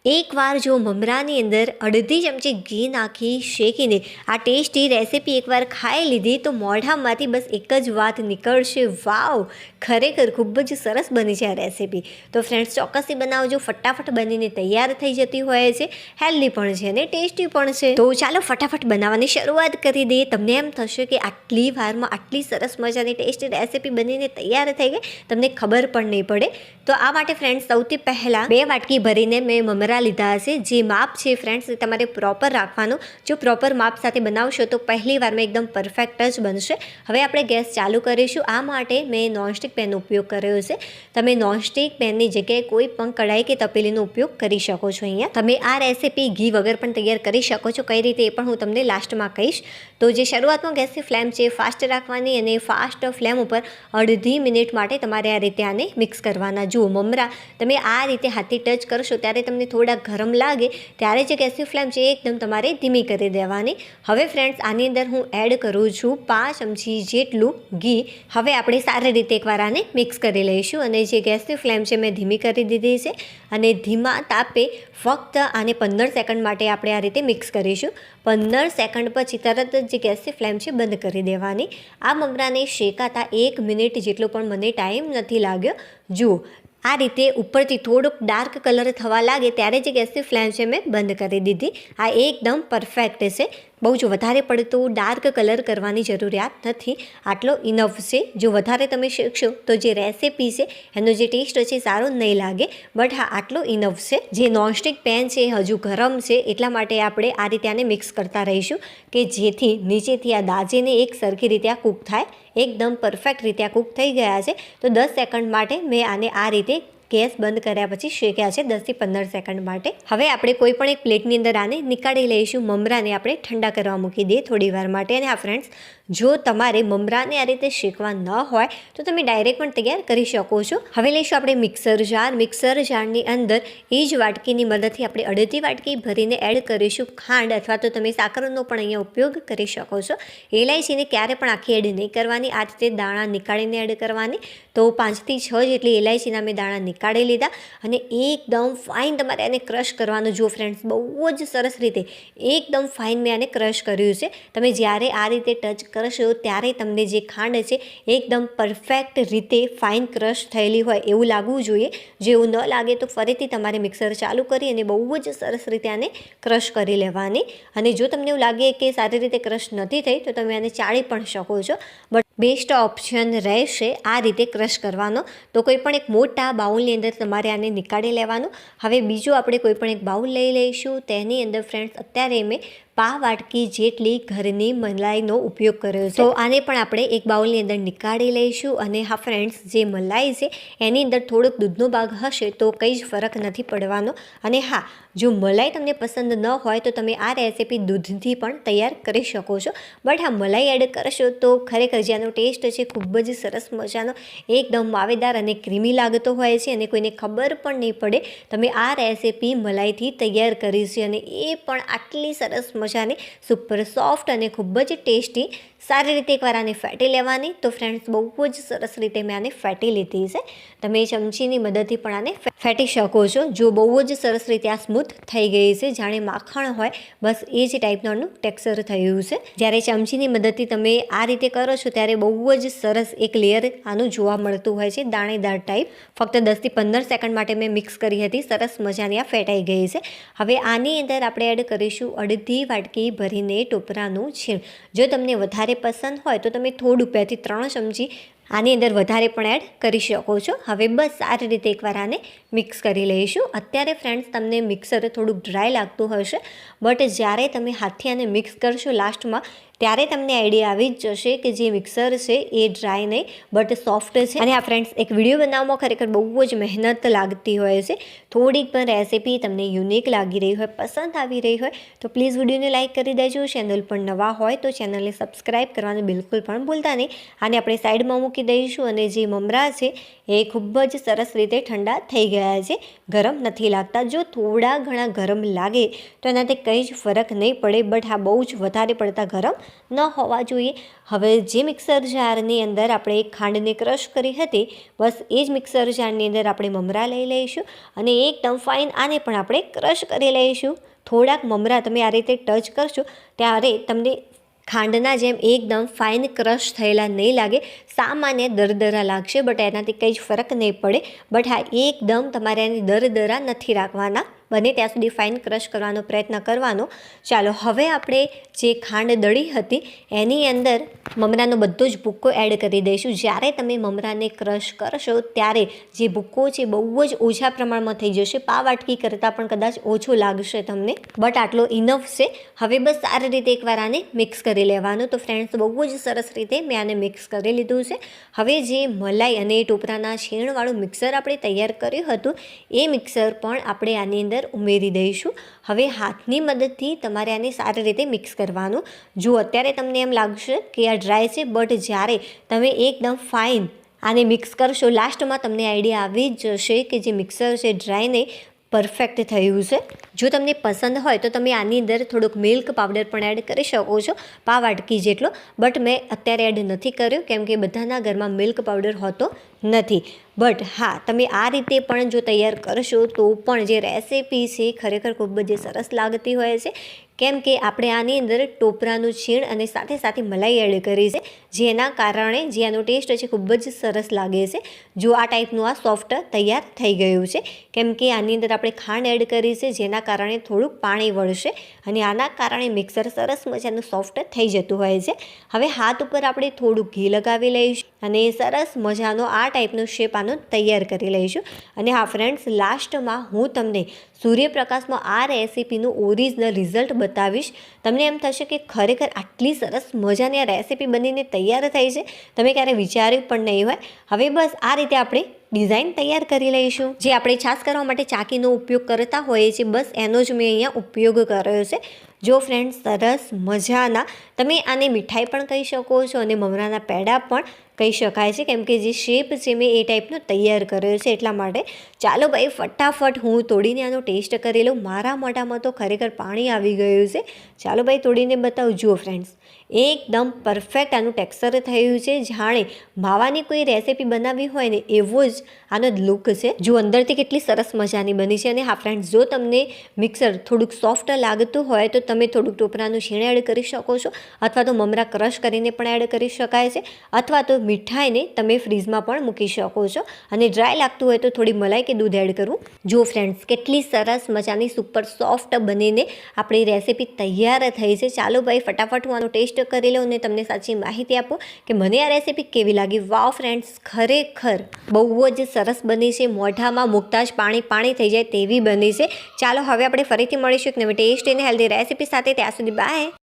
એકવાર જો મમરાની અંદર અડધી ચમચી ઘી નાખી શેકીને આ ટેસ્ટી રેસીપી એકવાર ખાઈ લીધી તો મોઢામાંથી બસ એક જ વાત નીકળશે, વાવ, ખરેખર ખૂબ જ સરસ બની છે આ રેસીપી. તો ફ્રેન્ડ્સ ચોક્કસથી બનાવજો, ફટાફટ બનીને તૈયાર થઈ જતી હોય છે, હેલ્ધી પણ છે અને ટેસ્ટી પણ છે. તો ચાલો ફટાફટ બનાવવાની શરૂઆત કરી દઈએ. તમને એમ થશે કે આટલી વારમાં આટલી સરસ મજાની ટેસ્ટી રેસીપી બનીને તૈયાર થઈ ગઈ, તમને ખબર પણ નહીં પડે. તો આ માટે ફ્રેન્ડ્સ સૌથી પહેલાં 2 વાટકી ભરીને મેં મમરા લીધા હશે. જે માપ છે ફ્રેન્ડ્સ એ તમારે પ્રોપર રાખવાનું. જો પ્રોપર માપ સાથે બનાવશો તો પહેલી વારમાં એકદમ પરફેક્ટ જ બનશે. હવે આપણે ગેસ ચાલુ કરીશું. આ માટે મેં નોનસ્ટિક પેનનો ઉપયોગ કર્યો છે. તમે નોનસ્ટિક પેનની જગ્યાએ કોઈ પણ કઢાઈ કે તપેલીનો ઉપયોગ કરી શકો છો. અહીંયા તમે આ રેસીપી ઘી વગર પણ તૈયાર કરી શકો છો. કઈ રીતે એ પણ હું તમને લાસ્ટમાં કહીશ. તો જે શરૂઆતમાં ગેસની ફ્લેમ છે ફાસ્ટ રાખવાની અને ફાસ્ટ ફ્લેમ ઉપર અડધી મિનિટ માટે તમારે આ રીતે આને મિક્સ કરવાના. જુઓ મમરા તમે આ રીતે હાથથી ટચ કરશો ત્યારે તમને થોડા ગરમ લાગે ત્યારે જે ગેસની ફ્લેમ છે એકદમ તમારે ધીમી કરી દેવાની. હવે ફ્રેન્ડ્સ આની અંદર હું એડ કરું છું 5 ચમચી જેટલું ઘી. હવે આપણે સારી રીતે એકવાર આને મિક્સ કરી લઈશું અને જે ગેસની ફ્લેમ છે મેં ધીમી કરી દીધી છે અને ધીમા તાપે ફક્ત આને 15 સેકન્ડ માટે આપણે આ રીતે મિક્સ કરીશું. 15 સેકન્ડ પછી તરત જ જે ગેસની ફ્લેમ છે બંધ કરી દેવાની. આ મમરાને શેકાતા 1 મિનિટ જેટલો પણ મને ટાઈમ નથી લાગ્યો. જુઓ આ રીતે ઉપરથી થોડોક ડાર્ક કલર થવા લાગે ત્યારે જે ગેસની ફ્લેમ છે મેં બંધ કરી દીધી. આ એકદમ પરફેક્ટ છે. બહુ જ વધારે પડતું ડાર્ક કલર કરવાની જરૂરિયાત નથી, આટલો ઇનફ છે. જો વધારે તમે શેકશો તો જે રેસીપી છે એનો જે ટેસ્ટ છે સારો નહીં લાગે, બટ હા આટલો ઇનફ છે. જે નોનસ્ટિક પેન છે હજુ ગરમ છે એટલા માટે આપણે આ રીતે આને મિક્સ કરતા રહીશું કે જેથી નીચેથી આ દાજેને એક સરખી રીતે આ કૂક થાય. એકદમ પરફેક્ટ રીતે આ કૂક થઈ ગયા છે. તો 10 સેકન્ડ માટે મેં આને આ રીતે ગેસ બંધ કર્યા પછી શેક્યા છે 10 થી 15 સેકન્ડ માટે. હવે આપણે કોઈ પણ એક પ્લેટની અંદર આને નીકાળી લઈશું. મમરાને આપણે ઠંડા કરવા મૂકી દઈએ થોડી વાર માટે. અને હા ફ્રેન્ડ્સ, જો તમારે મમરાને આ રીતે શેકવા ન હોય તો તમે ડાયરેક્ટ પણ તૈયાર કરી શકો છો. હવે લઈશું આપણે મિક્સર જાર. મિક્સર જારની અંદર એ જ વાટકીની મદદથી આપણે અડધી વાટકી ભરીને એડ કરીશું ખાંડ, અથવા તો તમે સાકરનો પણ અહીંયા ઉપયોગ કરી શકો છો. એલાયચીને ક્યારે પણ આખી એડ નહીં કરવાની, આ રીતે દાણા નીકાળીને એડ કરવાની. તો 5 થી 6 જેટલી એલાયચીના મેં દાણા નીકાળી લીધા અને એકદમ ફાઇન તમારે આને ક્રશ કરવાનું. જુઓ ફ્રેન્ડ્સ, બહુ જ સરસ રીતે એકદમ ફાઇન મેં આને ક્રશ કર્યું છે. તમે જ્યારે આ રીતે ટચ કરશો ત્યારે તમને જે ખાંડ છે એકદમ પરફેક્ટ રીતે ફાઇન ક્રશ થયેલી હોય એવું લાગવું જોઈએ. જો એવું ન લાગે તો ફરીથી તમારે મિક્સર ચાલુ કરી અને બહુ જ સરસ રીતે આને ક્રશ કરી લેવાની. અને જો તમને એવું લાગે કે સારી રીતે ક્રશ નથી થઈ તો તમે આને ચાળી પણ શકો છો, બટ બેસ્ટ ઓપ્શન રહેશે આ રીતે ક્રશ કરવાનો. તો કોઈ પણ એક મોટા બાઉલની અંદર તમારે આને નીકાળી લેવાનું. હવે બીજું આપણે કોઈ પણ એક બાઉલ લઈ લઈશું. તેની અંદર ફ્રેન્ડ્સ અત્યારે મેં 5 વાટકી જેટલી ઘરની મલાઈનો ઉપયોગ કર્યો છે. તો આને પણ આપણે એક બાઉલની અંદર નીકાળી લઈશું. અને હા ફ્રેન્ડ્સ, જે મલાઈ છે એની અંદર થોડોક દૂધનો ભાગ હશે તો કંઈ જ ફરક નથી પડવાનો. અને હા, જો મલાઈ તમને પસંદ ન હોય તો તમે આ રેસીપી દૂધથી પણ તૈયાર કરી શકો છો, બટ હા મલાઈ એડ કરશો તો ખરેખર જેનો ટેસ્ટ છે ખૂબ જ સરસ મજાનો એકદમ માવેદાર અને ક્રીમી લાગતો હોય છે અને કોઈને ખબર પણ નહીં પડે તમે આ રેસીપી મલાઈથી તૈયાર કરી છે. અને એ પણ આટલી સરસ મજાની સુપર સોફ્ટ અને ખૂબ જ ટેસ્ટી. સારી રીતે એકવાર આને ફેટી લેવાની. તો ફ્રેન્ડ્સ, બહુ જ સરસ રીતે મેં આને ફેટી લીધી છે. તમે ચમચીની મદદથી પણ આને ફેટી શકો છો. જો બહુ જ સરસ રીતે આ સ્મૂથ થઈ ગઈ છે, જાણે માખણ હોય બસ એ જ ટાઈપનું ટેક્સચર થયું છે. જ્યારે ચમચીની મદદથી તમે આ રીતે કરો છો ત્યારે બહુ જ સરસ એક લેયર આનું જોવા મળતું હોય છે, દાણેદાર ટાઈપ. ફક્ત 10 થી 15 સેકન્ડ માટે મેં મિક્સ કરી હતી. સરસ મજાની આ ફેટાઈ ગઈ છે. હવે આની અંદર આપણે એડ કરીશું અડધી વાટકી ભરીને ટોપરાનું છીણ. જો તમને વધારે પસંદ હોય તો તમે થોડું 2 થી 3 ચમચી આની અંદર વધારે પણ એડ કરી શકો છો. હવે બસ સારી રીતે એકવાર આને મિક્સ કરી લઈશું. અત્યારે ફ્રેન્ડ્સ તમને મિક્સર થોડુંક ડ્રાય લાગતું હશે, બટ જ્યારે તમે હાથથી આને મિક્સ કરશો લાસ્ટમાં ત્યારે તમને આઈડિયા આવી જ જશે કે જે મિક્સર છે એ ડ્રાય નહીં બટ સોફ્ટ છે. અને આ ફ્રેન્ડ્સ, એક વિડીયો બનાવવામાં ખરેખર બહુ જ મહેનત લાગતી હોય છે. થોડીક પણ રેસીપી તમને યુનિક લાગી રહી હોય, પસંદ આવી રહી હોય તો પ્લીઝ વિડીયોને લાઇક કરી દેજો. ચેનલ પર નવા હોય તો ચેનલને સબસ્ક્રાઈબ કરવાનું બિલકુલ પણ ભૂલતા નહીં. આને આપણે સાઈડમાં મૂકી દઈશું. અને જે મમરા છે એ ખૂબ જ સરસ રીતે ઠંડા થઈ ગયા છે, ગરમ નથી લાગતા. જો થોડા ઘણા ગરમ લાગે તો એનાથી કંઈ જ ફરક નહીં પડે, બટ હા બહુ જ વધારે પડતા ગરમ ન હોવા જોઈએ. હવે જે મિક્સર જારની અંદર આપણે ખાંડને ક્રશ કરી હતી, બસ એ જ મિક્સર જારની અંદર આપણે મમરા લઈ લઈશું અને એકદમ ફાઇન આને પણ આપણે ક્રશ કરી લઈશું. થોડાક મમરા તમે આ રીતે ટચ કરશો ત્યારે તમને ખાંડના જેમ એકદમ ફાઇન ક્રશ થયેલા નહીં લાગે, સામાન્ય દરદરા લાગશે, બટ એનાથી કંઈ જ ફરક નહીં પડે. બટ હા, એકદમ તમારે એની દરદરા નથી રાખવાના, બને ત્યાં સુધી ફાઇન ક્રશ કરવાનો પ્રયત્ન કરવાનો. ચાલો હવે આપણે જે ખાંડ દળી હતી એની અંદર મમરાનો બધો જ ભૂક્કો એડ કરી દઈશું. જ્યારે તમે મમરાને ક્રશ કરશો ત્યારે જે ભૂક્કો છે બહુ જ ઓછા પ્રમાણમાં થઈ જશે, પાવાટકી કરતાં પણ કદાચ ઓછો લાગશે તમને, બટ આટલો ઇનફ છે. હવે બસ સારી રીતે એકવાર આને મિક્સ કરી લેવાનું. તો ફ્રેન્ડ્સ, બહુ જ સરસ રીતે મેં આને મિક્સ કરી લીધું છે. હવે જે મલાઈ અને ટોપરાના છીણવાળું મિક્સર આપણે તૈયાર કર્યું હતું એ મિક્સર પણ આપણે આની અંદર ઉમેરી દઈશું. હવે હાથની મદદથી તમારે આને સારી રીતે મિક્સ કરવાનું. જો અત્યારે તમને એમ લાગશે કે આ ડ્રાય છે, બટ જ્યારે તમે એકદમ ફાઇન આને મિક્સ કરશો, લાસ્ટમાં તમને આઈડિયા આવી જ જશે કે જે મિક્સર છે ડ્રાય નહીં, પરફેક્ટ થયું છે. જો તમને પસંદ હોય તો તમે આની અંદર થોડોક મિલ્ક પાવડર પણ એડ કરી શકો છો, પાવાટકી જેટલો, બટ મેં અત્યારે એડ નથી કર્યો કેમ કે બધાના ઘરમાં મિલ્ક પાવડર હોતો નથી. બટ હા, તમે આ રીતે પણ જો તૈયાર કરશો તો પણ જે રેસીપી છે ખરેખર ખૂબ જ સરસ લાગતી હોય છે, કેમ કે આપણે આની અંદર ટોપરાનું છીણ અને સાથે સાથે મલાઈ એડ કરી છે, જેના કારણે જે આનો ટેસ્ટ છે ખૂબ જ સરસ લાગે છે. જો આ ટાઈપનું આ સોફ્ટ તૈયાર થઈ ગયું છે, કેમ કે આની અંદર આપણે ખાંડ એડ કરી છે, જેના કારણે થોડુંક પાણી વળશે અને આના કારણે મિક્સર સરસ મજાનું સોફ્ટ થઈ જતું હોય છે. હવે હાથ ઉપર આપણે થોડું ઘી લગાવી લઈશું અને સરસ મજાનો આ ટાઈપનો શેપ આનો તૈયાર કરી લઈશું. અને હા ફ્રેન્ડ્સ, લાસ્ટમાં હું તમને સૂર્યપ્રકાશમાં આ રેસીપીનું ઓરિજિનલ રિઝલ્ટ બતાવીશ. તમને એમ થશે કે ખરેખર આટલી સરસ મજાની આ રેસીપી બનીને તૈયાર થઈ છે, તમે ક્યારે વિચાર્યું પણ નહીં હોય. હવે બસ આ રીતે આપણે ડિઝાઇન તૈયાર કરી લઈશું. જે આપણે છાશ કરવા માટે ચાકીનો ઉપયોગ કરતા હોઈએ છીએ, બસ એનો જ મેં અહીંયા ઉપયોગ કર્યો છે. જો ફ્રેન્ડ્સ, સરસ મજાના તમે આને મીઠાઈ પણ કહી શકો છો અને મમરાના પેડા પણ કહી શકાય છે, કેમ કે જે શેપ છે મેં એ ટાઈપનો તૈયાર કર્યો છે એટલા માટે. ચાલો ભાઈ, ફટાફટ હું તોડીને આનો ટેસ્ટ કરી લઉં. મારા મોઢામાં તો ખરેખર પાણી આવી ગયું છે. ચાલો ભાઈ, તોડીને બતાવું. જુઓ ફ્રેન્ડ્સ, એકદમ પરફેક્ટ આનું ટેક્સચર થયું છે, જાણે માવાની કોઈ રેસીપી બનાવી હોય ને એવો જ આનો લુક છે. જો અંદરથી કેટલી સરસ મજાની બની છે. અને હા ફ્રેન્ડ્સ, જો તમને મિક્સર થોડુંક સોફ્ટ લાગતું હોય તો તમે થોડુંક ટોપરાનું છીણ એડ કરી શકો છો, અથવા તો મમરા ક્રશ કરીને પણ એડ કરી શકાય છે, અથવા તો મીઠાઈને તમે ફ્રીઝમાં પણ મૂકી શકો છો અને ડ્રાય લાગતું હોય તો થોડી મલાઈ કે દૂધ એડ કરવું. જો ફ્રેન્ડ્સ, કેટલી સરસ મજાની સુપર સોફ્ટ બનીને આપણી રેસીપી તૈયાર થઈ છે. ચાલો ભાઈ, ફટાફટ હું આનો ટેસ્ટ કરી લઉં અને તમને સાચી માહિતી આપું કે મને આ રેસીપી કેવી લાગી. વાવ ફ્રેન્ડ્સ, ખરેખર બહુ જ સરસ બની છે. મોઢામાં મૂકતા જ પાણી થઈ જાય તેવી બની છે. ચાલો હવે આપણે ફરીથી મળીશું એક નવી ટેસ્ટી અને હેલ્ધી રેસીપી સાથે. ત્યાં સુધી બાય.